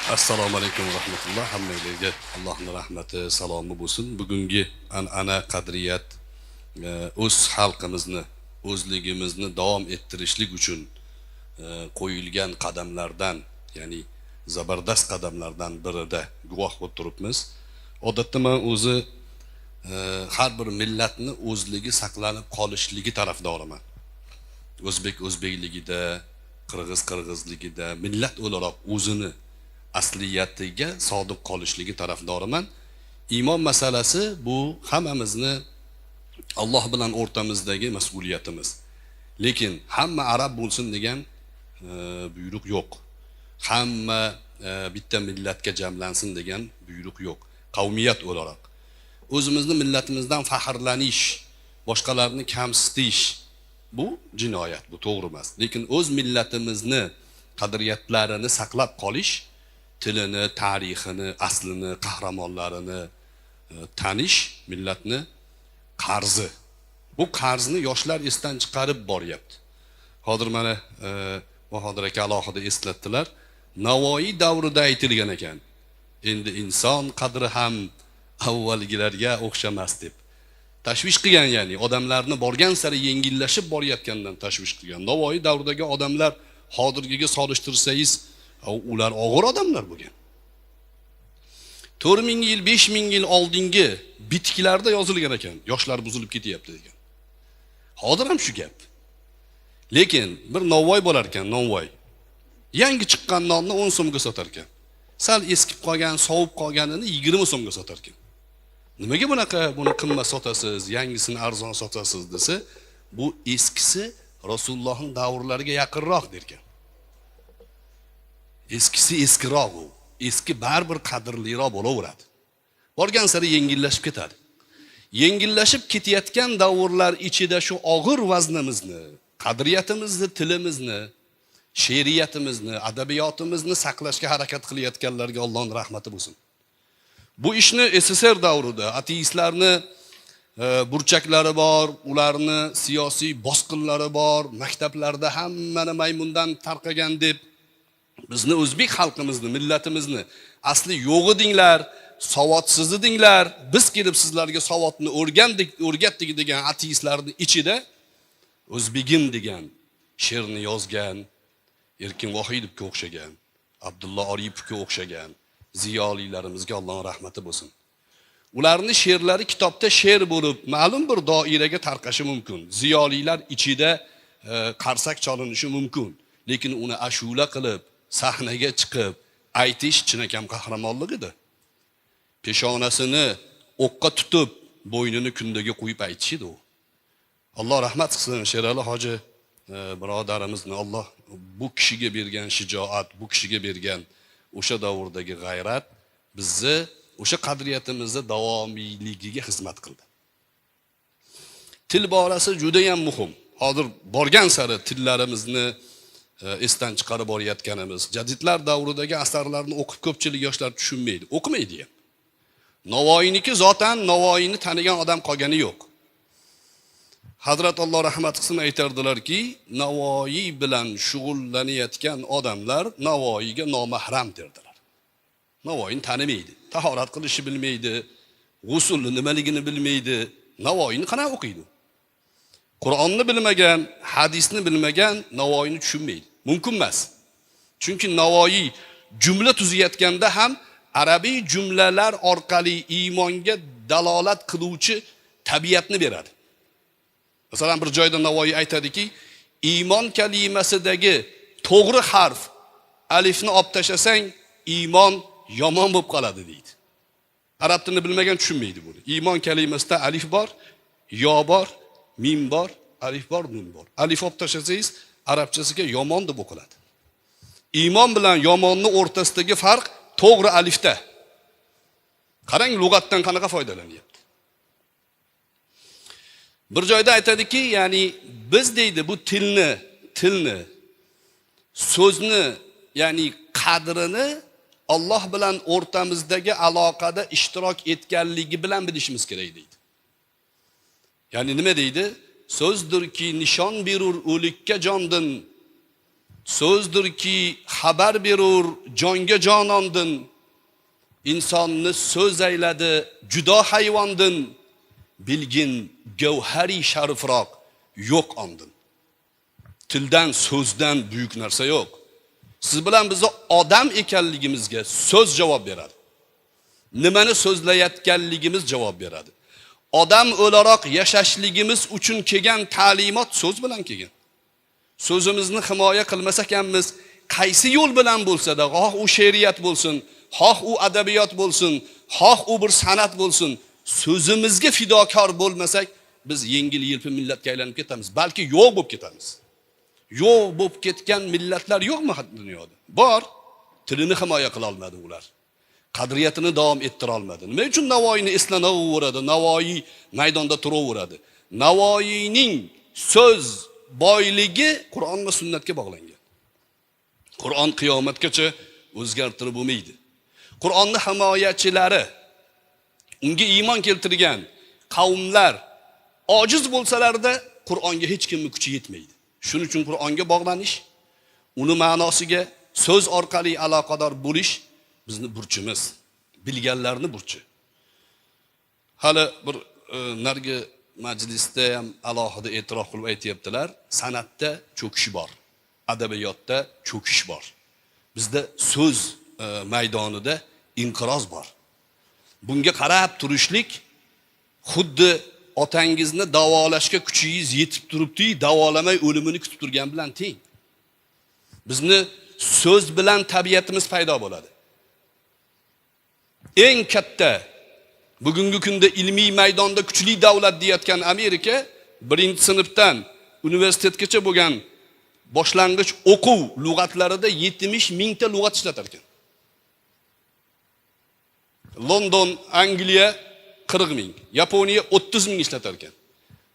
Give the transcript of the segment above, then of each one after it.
Assalomu alaykum va rahmatulloh. Hammaga Allohning rahmati, salomi bo'lsin. Bugungi an'ana qadriyat o'z xalqimizni, o'zligimizni davom ettirishlik uchun qo'yilgan qadamlardan, ya'ni zabardast qadamlardan birida guvoh bo'lib turibmiz. Odatda men o'zi har bir millatni o'zligi saqlanib qolishligi tarafdoriman. O'zbek o'zbekligida, qirg'iz qirg'izligida, millat o'laroq o'zini asliyatiga sodiq qolishligi tarafdoriman. Iymon masalasi bu hammamizni Alloh bilan o'rtamizdagi mas'uliyatimiz. Lekin hamma arab bo'lsin degan buyruq yo'q. Hamma bitta millatga jamlansin degan buyruq yo'q. Qavmiyat o'laroq o'zimizni millatimizdan faxrlanish, boshqalarni kamsitish bu jinoyat, bu to'g'ri emas. Lekin o'z millatimizni qadriyatlarini saqlab qolish, tilini, tarixini, aslini, qahramonlarini tanish millatni qarzi. Bu qarzni yoshlar esdan chiqarib boryapti. Hozir mana Bahodir aka alohida eslatdilar. Navoiy davrida aytilgan ekan. Endi inson qadri ham avvalgilarga o'xshamas deb tashvish qilgan, ya'ni odamlarni borgan sari yengillashib borayotgandan tashvish qilgan. Navoiy davridagi odamlar hozirgiga solishtirsangiz, ular og'ir odamlar bo'lgan. 4000 yil, 5000 yil oldingi bitiklarda yozilgan ekan, yoshlar buzilib ketyapti degan. Hozir ham shu gap. Lekin bir novvoy bo'lar ekan, novvoy. Yangi chiqqan nonni 10 so'mga sotar ekan. Sal eskib qolgan, sovib qolganini 20 so'mga sotar ekan. Nimaga bunaqa buni qimmat sotasiz, yangisini arzon sotasiz desa, bu eskisi Rasulullohning davrlariga yaqinroq derkan. Eskisi eskiroq u. Eski baribir qadrliroq bo'laveradi. Borgan sari yengillashib ketadi. Yengillashib ketayotgan davrlar ichida shu og'ir vaznimizni, qadriyatimizni, tilimizni, she'riyatimizni, adabiyotimizni saqlashga harakat qilayotganlarga Allohning rahmati bo'lsin. Bu ishni SSR davrida ateistlarni burchaklari bor, ularni siyosiy bosqinlari bor, maktablarda hammani maymundan tarqagan deb bizni o'zbek xalqimizni, millatimizni asli yo'q edinglar, savodsiz edinglar, biz kelib sizlarga savodni o'rgatdik degan ateistlarning ichida O'zbegim degan she'rni yozgan Erkin Vohidovga o'xshagan, Abdulla Oripovga o'xshagan ziyolilarimizga Allohning rahmati bo'lsin. Ularning she'rlari kitobda she'r bo'lib, ma'lum bir doiraga tarqashi mumkin. Ziyolilar ichida qarsak chalinishi mumkin. Lekin uni ashula qilib, sahnaga chiqib aytish chinakam qahramonlik edi. Peshonasini o'qqa tutib, bo'ynini kundaga qo'yib aytish edi u. Alloh rahmat qilsin Sherali hoji birodarimizni. Alloh bu kishiga bergan shijoat, bu kishiga bergan o'sha davrdagi g'ayrat bizni o'sha qadriyatimizni davomiyligiga xizmat qildi. Til borasi juda ham muhim. Hozir borgan sari tillarimizni esdan chiqarib borayotganimiz, jadidlar davridagi asarlarni o'qib ko'pchilik yoshlar tushunmaydi, o'qimaydi ham. Navoiyniki zotan Navoiyni tanigan odam qolgani yo'q. Hazrat Alloh rahmat qilsin aytardilarki, Navoiy bilan shug'ullanayotgan odamlar Navoiyga nomahram derdilar. Navoiyni tanimaydi, tahorat qilishni bilmaydi, g'usulni nimaligini bilmaydi. Navoiyni qana o'qiydi? Qur'onni bilmagan, hadisni bilmagan Navoiyni tushunmaydi. Mumkin emas. Chunki Navoiy jumla tuzayotganda ham arabiy jumlalar orqali iymonga dalolat qiluvchi tabiatni beradi. Masalan, bir joyda Navoiy aytadiki, iymon kalimasidagi to'g'ri harf alifni olib tashlasang, iymon yomon bo'lib qoladi deydi. Arab tilini bilmagan tushunmaydi buni. Iymon kalimasida alif bor, yo bor, mim bor, alif bor, nun bor. Alif olib tashlasangiz, arabchasiga yomon deb o'qiladi. Iymon bilan yomonning o'rtasidagi farq to'g'ri alifda. Qarang, lug'atdan qanaqa foydalanyapti. Bir joyda aytadiki, ya'ni biz deydi bu tilni, so'zni, ya'ni qadrini Alloh bilan o'rtamizdagi aloqada ishtirok etganligi bilan bilishimiz kerak deydi. Ya'ni nima deydi? So'zdirki nishon berur o'likka jondin, So'zdirki xabar berur jonga jonondin. İnsonni so'z ayladi judo hayvondin. Bilgin gavhari sharifroq yo'q ondin. Tildan so'zdan buyuk narsa yo'q. Siz bilan bizni odam ekanligimizga so'z javob beradi. Nimani so'zlayotganligimiz javob beradi. Odam o'laroq yashashligimiz uchun kelgan ta'limot so'z bilan kelgan. So'zimizni himoya qilmasak hammiz, qaysi yo'l bilan bo'lsa-da, xoh u she'riyat bo'lsin, xoh u adabiyot bo'lsin, xoh u bir san'at bo'lsin, so'zimizga fidokor bo'lmasak, biz yengil-yelpi millatga aylanib ketamiz, balki yo'q bo'lib ketamiz. Yo'q bo'lib ketgan millatlar yo'qmi dunyoda? Bor, tilini himoya qila olmadi ular. Qadriyatini davom ettira olmadi. Nima uchun Navoiyni eslanaveradi, Navoiy maydonda turaveradi? Navoiyning so'z boyligi Qur'on va sunnatga bog'langan. Qur'on qiyomatgacha o'zgartirib bo'lmaydi. Qur'onning himoyachilari, unga iymon keltirgan qavmlar ojiz bo'lsalarda Qur'onga hech kimning kuchi yetmaydi. Shuning uchun Qur'onga bog'lanish, uni ma'nosiga so'z orqali aloqador bo'lish bizni burchimiz, bilganlarning burchi. Hali bir nargi majlisda ham alohida e'tirof qilib aytibdilar, san'atda cho'kish bor, adabiyotda cho'kish bor. Bizda so'z maydonida inqiroz bor. Bunga qarab turishlik xuddi otangizni davolashga kuchingiz yetib turibdi, davolamay o'limini kutib turgan bilan teng. Bizni so'z bilan tabiatimiz paydo bo'ladi. Eng katta bugungi kunda ilmiy maydonda kuchli davlat deyotgan Amerika 1-sinfdan universitetgacha bo'lgan boshlang'ich o'quv lug'atlarida 70 mingta lug'at ishlatar ekan. London, Angliya 40 ming, Yaponiya 30 ming ishlatar ekan.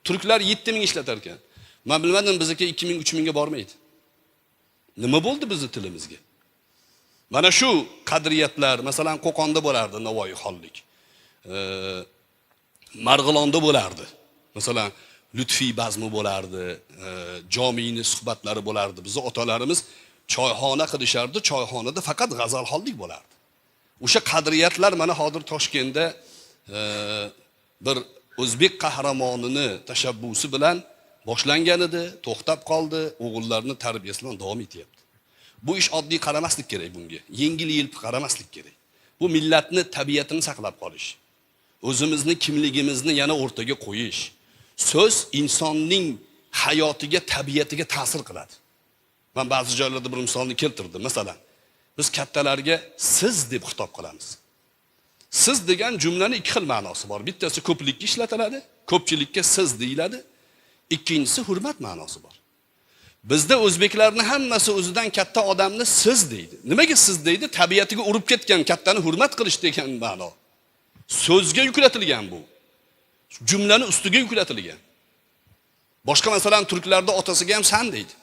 Turklar 7 ming ishlatar ekan. Men bilmadim, bizniki 2 ming, 3 mingga bormaydi. Nima bo'ldi bizning tilimizga? Mana shu qadriyatlar, masalan, Qo'qonda bo'lardi Navoiy xonlik. Marg'ilonda bo'lardi. Masalan, Lutfiy bazmi bo'lardi, Jomiyning suhbatlari bo'lardi. Bizning otalarimiz choyxona qilishardi, choyxonada faqat g'azalxonlik bo'lardi. O'sha qadriyatlar mana hozir Toshkentda bir o'zbek qahramonini tashabbusi bilan boshlangan edi, to'xtab qoldi, o'g'illarning tarbiyasi bilan davom etyapti. Bu ish oddiy qaramaslik kerak bunga. Yengil-yelpi qaramaslik kerak. Bu millatning tabiatini saqlab qolish. O'zimizni kimligimizni yana o'rtaga qo'yish. So'z insonning hayotiga, tabiatiga ta'sir qiladi. Men ba'zi joylarda bir misolni keltirdim. Masalan, biz kattalarga siz deb xitob qilamiz. Siz degan jumlaning ikki xil ma'nosi bor. Bittasi ko'plikka ishlatiladi, ko'pchilikka siz deyiladi. Ikkinchisi hurmat ma'nosi bor. Bizda o'zbeklarning hammasi o'zidan katta odamni siz deydi. Nimaga siz deydi? Tabiatiga urib ketgan kattani hurmat qilish degan ma'no. So'zga yuklatilgan bu. Jumlaning ustiga yuklatilgan. Boshqa masalan turklarda otasiga ham san deydi.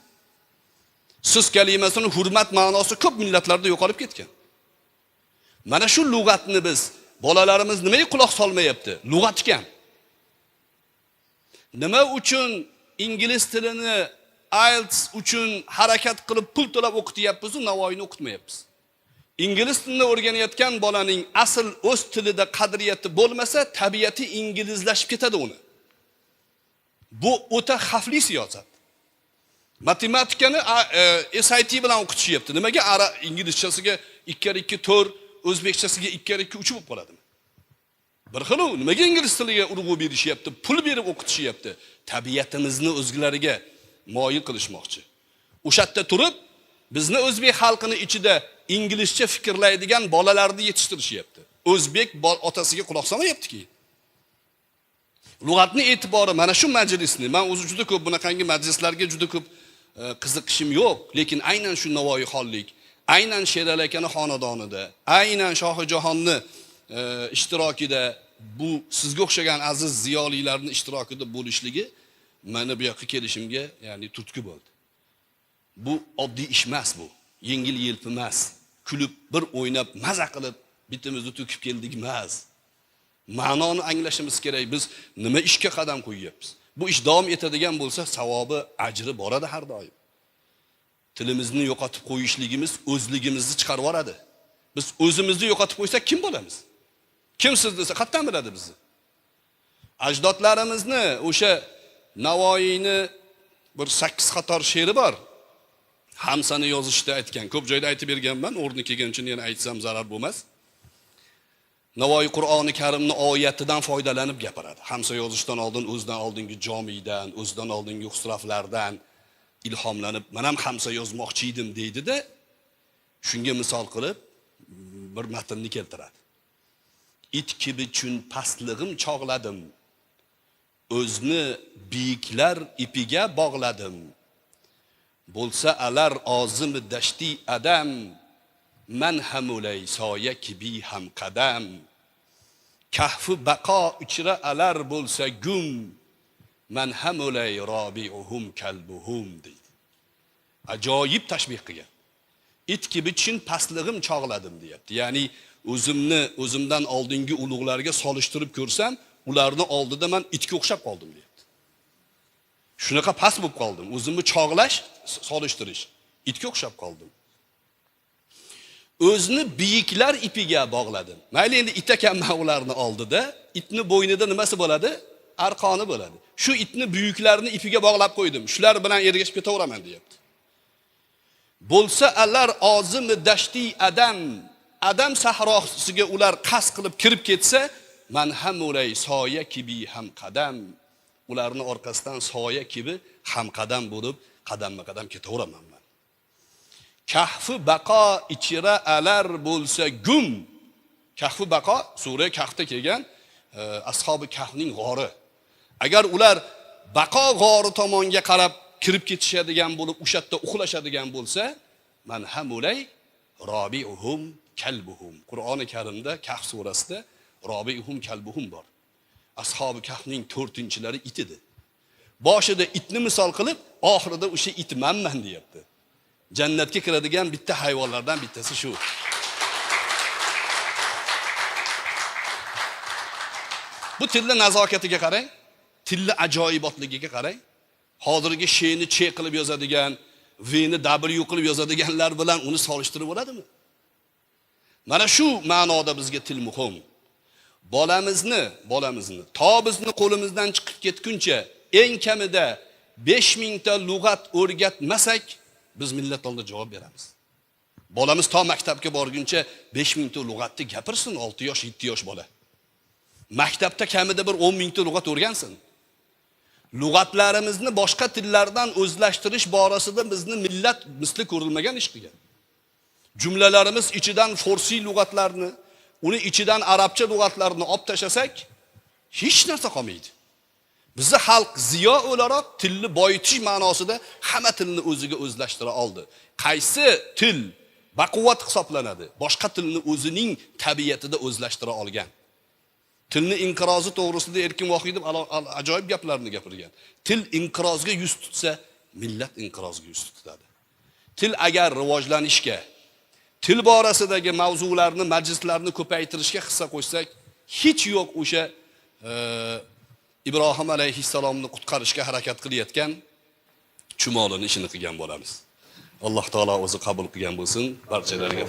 Siz kalimasining hurmat ma'nosi ko'p millatlarda yo'qolib ketgan. Mana shu lug'atni biz bolalarimiz nimaga quloq solmayapti? Lug'at ekan. Nima uchun ingliz tilini IELTS uchun harakat qilib pul to'lab o'qityapmiz, Navoiyni o'qitmayapmiz. Ingliz tilini o'rganayotgan bolaning asl o'z tilida qadriyati bo'lmasa, tabiati inglizlashib ketadi uni. Bu o'ta xavfli siyosat. Matematikani SAT bilan o'qitishyapti. Nimaga inglizchasiga 2 4, o'zbekchasiga 2 3 bo'lib qoladimi? Bir xil u, nimaga ingliz tiliga urg'u berishyapti, pul berib o'qitishyapti? Tabiatimizni o'zlariga moyil qilishmoqchi. O'sha yerda turib, bizni o'zbek xalqini ichida inglizcha fikrlaydigan bolalarni yetishtirishyapti. O'zbek otasiga quloq solmayapti-ki. Lug'atning e'tibori mana shu majlisni, men o'zi juda ko'p bunaqangi majlislarga juda ko'p qiziqishim yo'q, lekin aynan shu Navoiy xonlik, aynan Sherali akaning xonadonida, aynan Shohijahonni ishtirokida, bu sizga o'xshagan aziz ziyolilarning ishtirokida bo'lishligi meni bu yoqqa kelishimga, ya'ni turtki bo'ldi. Bu oddiy ish emas bu. Yengil-yelpi emas. Kulib, bir o'ynab, maza qilib bitimizni to'kib keldik emas. Ma'noni anglashimiz kerak. Biz nima ishga qadam qo'yyapmiz? Bu ish davom etadigan bo'lsa, savobi, ajri boradi har doim. tilimizni yo'qotib qo'yishligimiz o'zligimizni chiqarib yuboradi. Biz o'zimizni yo'qotib qo'ysak kim bo'lamiz? Kim siz desa qayerdan biladi bizni? Ajdodlarimizni o'sha Navoiyni bir 8 qator she'ri bor. Hamsani yozishda aytgan. Ko'p joyda aytib berganman, o'rni kelgancha yana aytsam zarar bo'lmas. Navoiy Qur'oni Karimni oyatidan foydalanib gapiradi. Hamsa yozishdan oldin o'zidan oldingi jomiydan, o'zidan oldingi xusraflardan ilhomlanib, men ham hamsa yozmoqchi edim deydi-da, shunga misol qilib bir matnni keltiradi. It kibi chun pastlig'im chog'ladim. O'zni biyiklar ipiga bog'ladim. Bo'lsa alar ozimi dashti adam, man hamulay soya kibi ham qadam. Kahfi baqo uchra alar bo'lsa gum, man hamulay robiuhum kalbuhum deydi. Ajoyib tashbih qilgan. It kibi chin pastlig'im chog'ladim deyapti. Ya'ni o'zimdan oldingi ulug'larga solishtirib ko'rsam, ularni oldida men itga o'xshab qoldim deyapti. Shunaqa past bo'lib qoldim. O'zimni chog'lash, solishtirish, itga o'xshab qoldim. O'zni biyiklar ipiga bog'ladim. Mayli endi it ekanman ularni oldida, itni bo'ynida nimasi bo'ladi? Arqoni bo'ladi. Shu itni buyuklarni ipiga bog'lab qo'ydim. Shular bilan ergashib ketaveraman deyapti. Bo'lsa alar ozimi dashti adam sahrosiga ular qasd qilib kirib ketsa, man hamulay soya kibi ham qadam, ularni orqasidan soya kibi ham qadam bo'lib qadamma-qadam ketaveraman men. Kahfi baqo ichra alar bo'lsa gum. Kahfi baqo sura Kahfda kelgan ashabi Kahfning g'ori. Agar ular baqo g'ori tomonga qarab kirib ketishadigan bo'lib, o'sha yerda uxlashadigan bo'lsa, man hamulay robiuhum kalbuhum. Qur'oni Karimda Kahf surasida robiuhum kalbuhum bor. Ashabi Kahfning 4-chilari it edi. Boshida itni misol qilib, oxirida o'sha it manman deyapti. Jannatga kiradigan bitta hayvonlardan bittasi shu. Bu tilni nazokatiga qarang, tilni ajoyibotligiga qarang. Hozirgi she'ni ch qilib yozadigan, v'ni w qilib yozadiganlar bilan uni solishtirib bo'ladimi? Mana shu ma'noda bizga til muhim. Bolamizni to bizni qo'limizdan chiqib ketguncha eng kamida 5000 ta lug'at o'rgatmasak, biz millat oldida javob beramiz. Bolamiz to maktabga borguncha 5000 ta lug'atni gapirsin, 6 yosh, 7 yosh bola. Maktabda kamida bir 10 ta lug'at o'rgansin. Lug'atlarimizni boshqa tillardan o'zlashtirish borasida bizni millat misli ko'rilmagan ish qilgan. Jumlalarimiz ichidan forsiy lug'atlarni, uni ichidan arabcha lug'atlarni olib tashlasak, hech narsa qolmaydi. Bizning xalq ziyo o'laroq tilni boyitish ma'nosida hamma tilni o'ziga o'zlashtira oldi. Qaysi til baquvvat hisoblanadi? Boshqa tilni o'zining tabiatida o'zlashtira olgan. Tilni inqirozi to'g'risida Erkin Vohidov ajoyib gaplarni gapirgan. Til inqirozga yuz tutsa, millat inqirozga yuz tutadi. Til agar rivojlanishga, til borasidagi mavzularni, majlislarni ko'paytirishga hissa qo'shsak, hech yo'q o'sha Ibrohim alayhissalomni qutqarishga harakat qilayotgan chumolini ishini qilgan bo'lamiz. Alloh taolo o'zi qabul qilgan bo'lsin. Barchalariga